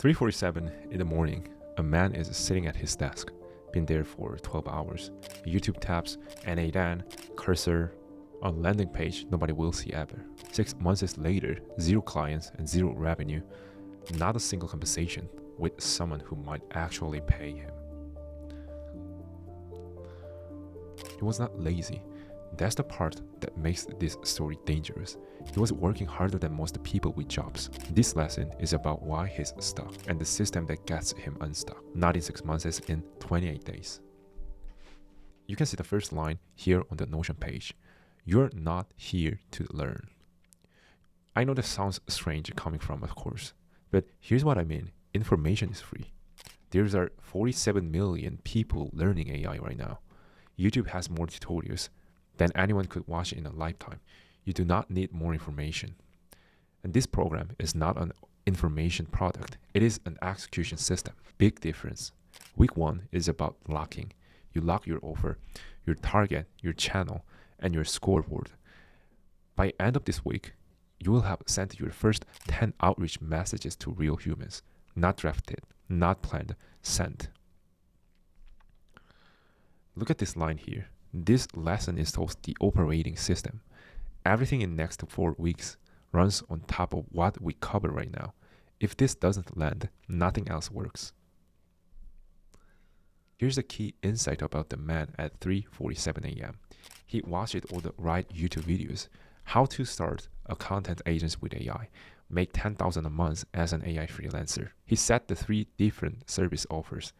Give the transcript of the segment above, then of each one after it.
3:47 in the morning, a man is sitting at his desk, been there for 12 hours. YouTube tabs, NA cursor, on landing page nobody will see ever. 6 months later, 0 clients and 0 revenue, not a single conversation with someone who might actually pay him. He was not lazy. That's the part that makes this story dangerous. He was working harder than most people with jobs. This lesson is about why he's stuck and the system that gets him unstuck. Not in 6 months, in 28 days. You can see the first line here on the Notion page. You're not here to learn. I know this sounds strange coming from a course, but here's what I mean. Information is free. There are 47 million people learning AI right now. YouTube has more tutorials than anyone could watch in a lifetime. You do not need more information. And this program is not an information product. It is an execution system. Big difference. Week 1 is about locking. You lock your offer, your target, your channel, and your scoreboard. By end of this week, you will have sent your first 10 outreach messages to real humans. Not drafted, not planned, sent. Look at this line here. This lesson is towards the operating system. Everything in next 4 weeks runs on top of what we cover right now. If this doesn't land, nothing else works. Here's a key insight about the man at 3:47 a.m. He watched all the right YouTube videos. How to start a content agency with AI. Make $10,000 a month as an AI freelancer. He set the 3 different service offers.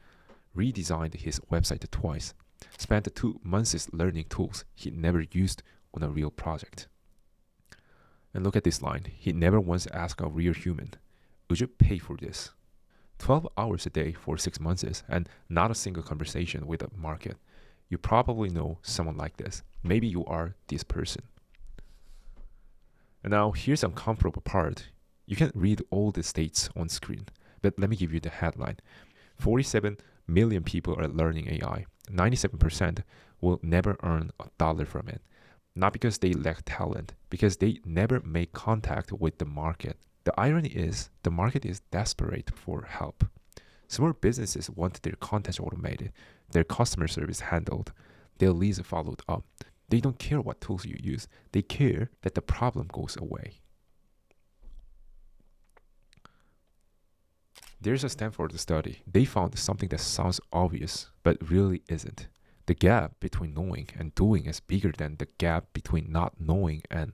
Redesigned his website twice. Spent 2 months learning tools he never used on a real project. And look at this line. He never once asked a real human, would you pay for this? 12 hours a day for 6 months and not a single conversation with a market. You probably know someone like this. Maybe you are this person. And now here's an uncomfortable part. You can read all the states on screen, but let me give you the headline. 47 million people are learning AI. 97% will never earn $1 from it. Not because they lack talent, because they never make contact with the market. The irony is, the market is desperate for help. Small businesses want their content automated, their customer service handled, their leads followed up. They don't care what tools you use. They care that the problem goes away. There's a Stanford study. They found something that sounds obvious, but really isn't. The gap between knowing and doing is bigger than the gap between not knowing and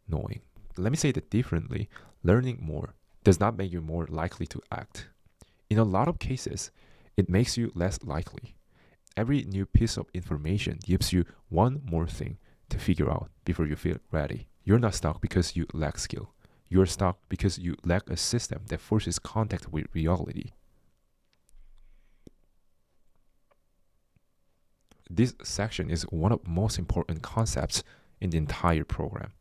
knowing. Let me say that differently. Learning more does not make you more likely to act. In a lot of cases, it makes you less likely. Every new piece of information gives you one more thing to figure out before you feel ready. You're not stuck because you lack skill. You're stuck because you lack a system that forces contact with reality. This section is one of the most important concepts in the entire program.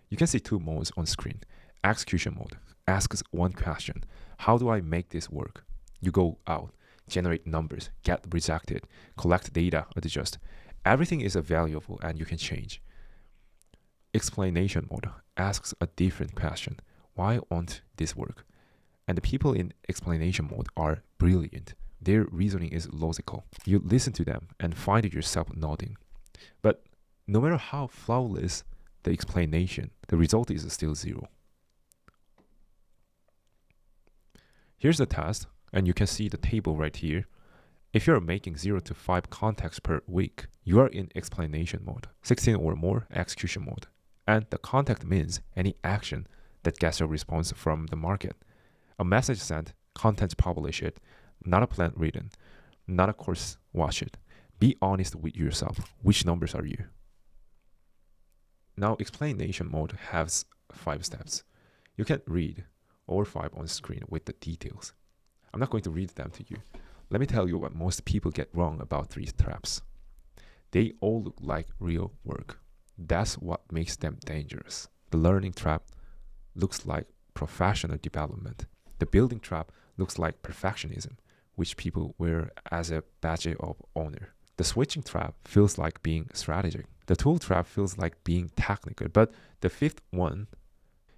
You can see 2 modes on screen. Execution mode asks one question. How do I make this work? You go out, generate numbers, get rejected, collect data, adjust. Everything is valuable and you can change. Explanation mode asks a different question. Why won't this work? And the people in explanation mode are brilliant. Their reasoning is logical. You listen to them and find yourself nodding. But no matter how flawless the explanation, the result is still 0. Here's the test, and you can see the table right here. If you're making 0 to 5 contacts per week, you are in explanation mode. 16 or more, execution mode. And the contact means any action that gets a response from the market. A message sent, content publish it, not a plan written, not a course watch it. Be honest with yourself. Which numbers are you? Now explanation mode has 5 steps. You can read all 5 on screen with the details. I'm not going to read them to you. Let me tell you what most people get wrong about 3 traps. They all look like real work. That's what makes them dangerous. The learning trap looks like professional development. The building trap looks like perfectionism, which people wear as a badge of honor. The switching trap feels like being strategic. The tool trap feels like being technical. But the 5th one,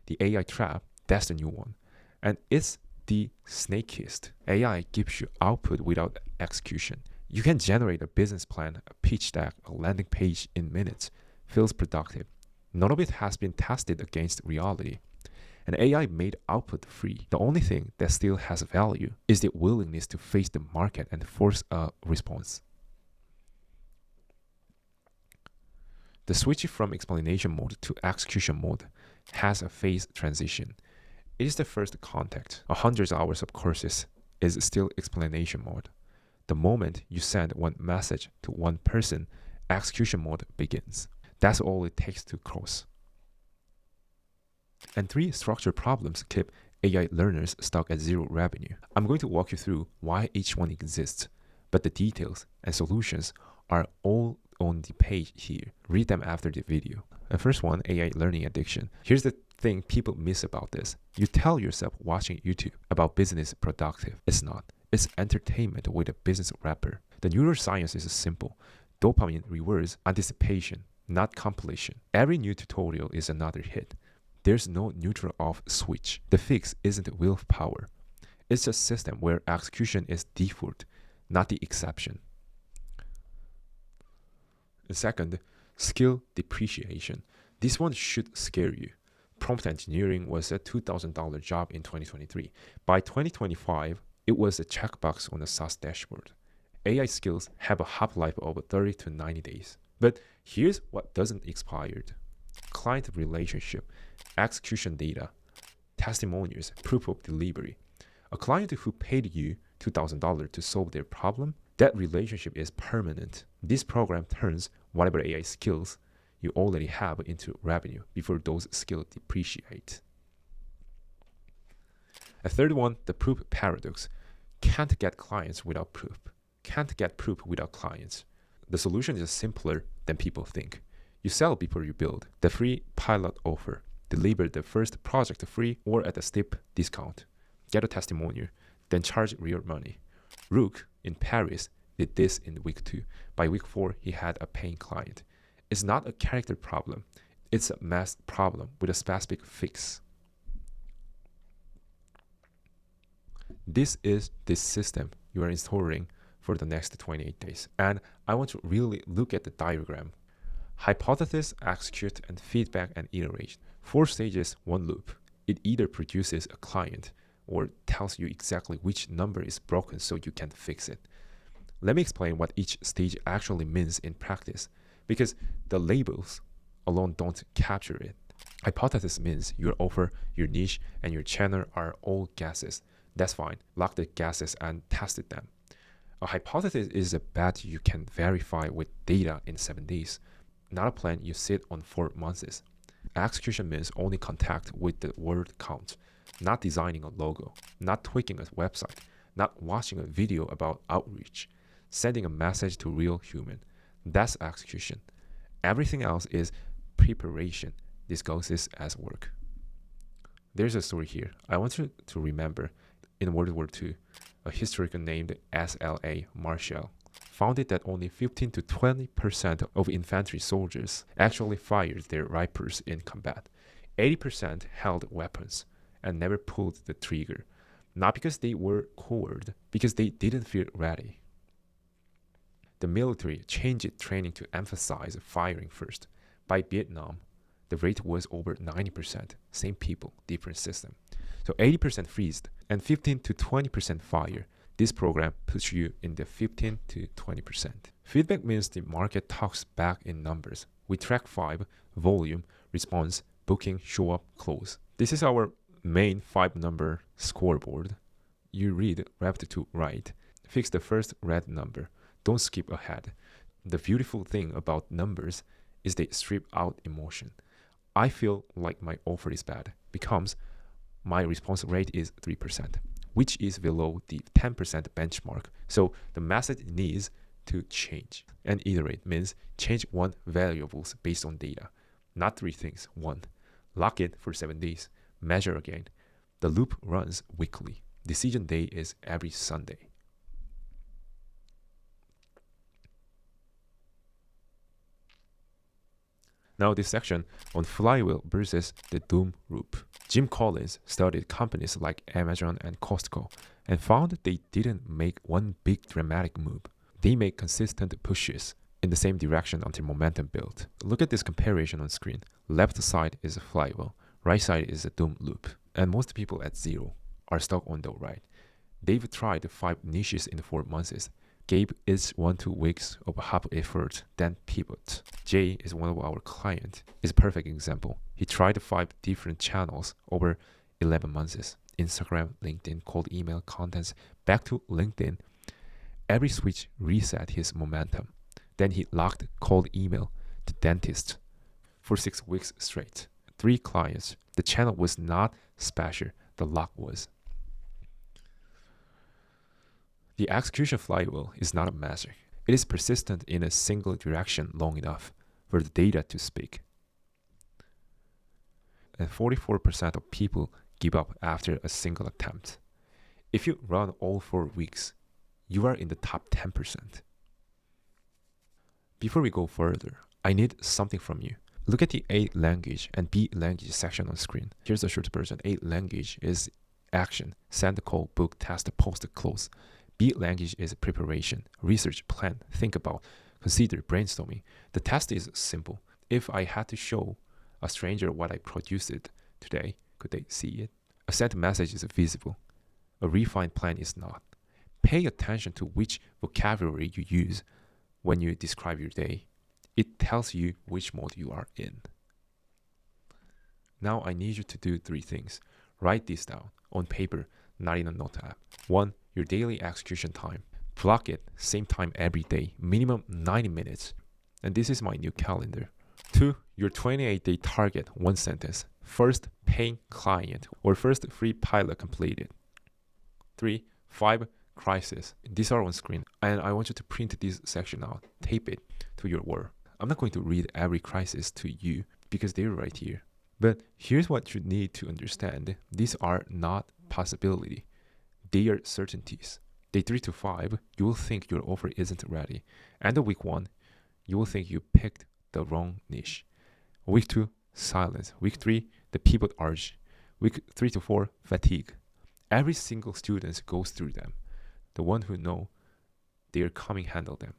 the AI trap, that's the new one. And it's the snakiest. AI gives you output without execution. You can generate a business plan, a pitch deck, a landing page in minutes. Feels productive. None of it has been tested against reality. And AI made output free. The only thing that still has value is the willingness to face the market and force a response. The switch from explanation mode to execution mode has a phase transition. It is the first contact. 100 hours of courses is still explanation mode. The moment you send one message to one person, execution mode begins. That's all it takes to cross. And 3 structural problems keep AI learners stuck at zero revenue. I'm going to walk you through why each one exists, but the details and solutions are all on the page here. Read them after the video. The first one, AI learning addiction. Here's the thing people miss about this. You tell yourself watching YouTube about business productive. It's not. It's entertainment with a business wrapper. The neuroscience is simple. Dopamine rewards anticipation, not completion. Every new tutorial is another hit. There's no neutral off switch. The fix isn't willpower. It's a system where execution is default, not the exception. The second, skill depreciation. This one should scare you. Prompt engineering was a $2,000 job in 2023. By 2025, it was a checkbox on a SaaS dashboard. AI skills have a half-life of 30 to 90 days. But here's what doesn't expire. Client relationship, execution data, testimonials, proof of delivery. A client who paid you $2,000 to solve their problem, that relationship is permanent. This program turns whatever AI skills you already have into revenue before those skills depreciate. A third one, the proof paradox. Can't get clients without proof. Can't get proof without clients. The solution is simpler than people think. You sell before you build. The free pilot offer. Deliver the first project free or at a steep discount. Get a testimonial, then charge real money. Rook in Paris did this in week 2. By week 4, he had a paying client. It's not a character problem. It's a math problem with a specific fix. This is the system you are installing for the next 28 days. And I want to really look at the diagram. Hypothesis, execute, and feedback and iterate. 4 stages, 1 loop. It either produces a client or tells you exactly which number is broken so you can fix it. Let me explain what each stage actually means in practice, because the labels alone don't capture it. Hypothesis means your offer, your niche, and your channel are all guesses. That's fine. Lock the guesses and test them. A hypothesis is a bet you can verify with data in 7 days, not a plan you sit on for months. Execution means only contact with the word count, not designing a logo, not tweaking a website, not watching a video about outreach, sending a message to real human. That's execution. Everything else is preparation, disguises as work. There's a story here. I want you to remember in World War II, a historian named S.L.A. Marshall found that only 15 to 20% of infantry soldiers actually fired their rifles in combat. 80% held weapons and never pulled the trigger, not because they were coward, because they didn't feel ready. The military changed training to emphasize firing first. By Vietnam, the rate was over 90%. Same people, different system. So 80% freeze and 15 to 20% fire. This program puts you in the 15 to 20%. Feedback means the market talks back in numbers. We track 5, volume, response, booking, show up, close. This is our main 5-number scoreboard. You read left to right. Fix the first red number. Don't skip ahead. The beautiful thing about numbers is they strip out emotion. I feel like my offer is bad becomes my response rate is 3%, which is below the 10% benchmark. So the message needs to change. And iterate means change 1 variables based on data, not 3 things, 1. Lock it for 7 days. Measure again. The loop runs weekly. Decision day is every Sunday. Now this section on flywheel versus the doom loop. Jim Collins studied companies like Amazon and Costco and found they didn't make one big dramatic move. They made consistent pushes in the same direction until momentum built. Look at this comparison on screen. Left side is a flywheel, right side is a doom loop. And most people at zero are stuck on the right. They've tried 5 niches in 4 months, gave each 1-2 weeks of half effort, then pivot. Jay is one of our clients, is a perfect example. He tried 5 different channels over 11 months. Instagram, LinkedIn, cold email, contents, back to LinkedIn. Every switch reset his momentum. Then he locked cold email to dentist for 6 weeks straight. 3 clients. The channel was not special, the lock was. The execution flywheel is not a magic. It is persistent in a single direction long enough for the data to speak. And 44% of people give up after a single attempt. If you run all 4 weeks, you are in the top 10%. Before we go further, I need something from you. Look at the A language and B language section on screen. Here's the short version. A language is action, send, call, book, test, post, close. B language is preparation, research, plan, think about, consider, brainstorming. The test is simple. If I had to show a stranger what I produced today, could they see it? A sent message is visible. A refined plan is not. Pay attention to which vocabulary you use when you describe your day. It tells you which mode you are in. Now I need you to do 3 things. Write this down on paper, not in a note app. 1. Your daily execution time. Block it, same time every day, minimum 90 minutes. And this is my new calendar. 2. Your 28-day target, 1 sentence. First paying client or first free pilot completed. 3. 5 crisis. These are on screen. And I want you to print this section out, tape it to your wall. I'm not going to read every crisis to you because they're right here. But here's what you need to understand. These are not possibility. They are certainties. Day 3 to 5, you will think your offer isn't ready. End of week 1, you will think you picked the wrong niche. Week 2, silence. Week 3, the pivot urge. Week 3 to 4, fatigue. Every single student goes through them. The ones who know they are coming handle them.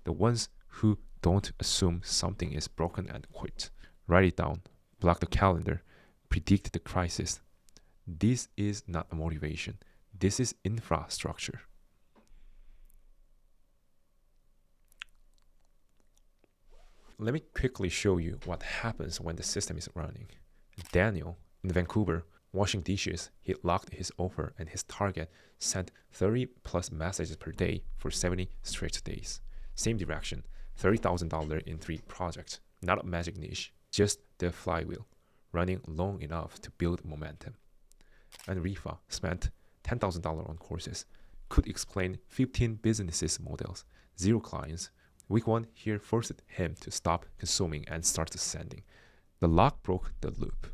The ones who don't assume something is broken and quit. Write it down. Block the calendar. Predict the crisis. This is not a motivation. This is infrastructure. Let me quickly show you what happens when the system is running. Daniel in Vancouver, washing dishes, he locked his offer and his target, sent 30 plus messages per day for 70 straight days. Same direction, $30,000 in 3 projects. Not a magic niche, just the flywheel, running long enough to build momentum. And Reefa spent $10,000 on courses, could explain 15 businesses models, 0 clients. Week 1 here forced him to stop consuming and start sending. The lock broke the loop.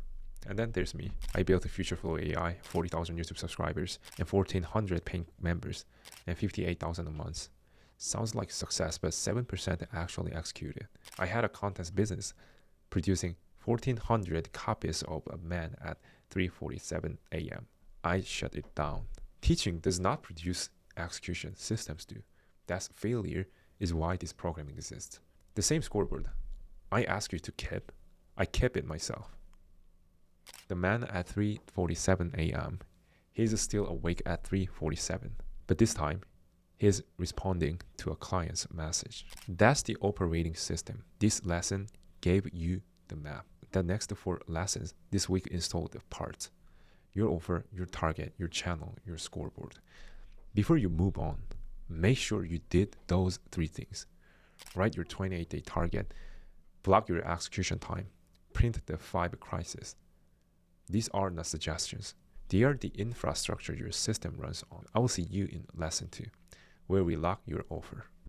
And then there's me. I built a Future Flow AI, 40,000 YouTube subscribers, and 1,400 paying members, and 58,000 a month. Sounds like success, but 7% actually executed. I had a contest business producing 1,400 copies of A Man at 3:47 a.m. I shut it down. Teaching does not produce execution, systems do. That's failure is why this program exists. The same scoreboard I ask you to keep, I kept it myself. The man at 3:47 a.m., he's still awake at 3:47, but this time, he's responding to a client's message. That's the operating system. This lesson gave you the map. The next 4 lessons this week install the parts. Your offer, your target, your channel, your scoreboard. Before you move on, make sure you did those 3 things. Write your 28-day target, block your execution time, print the 5 crises. These are not suggestions. They are the infrastructure your system runs on. I will see you in lesson 2, where we lock your offer.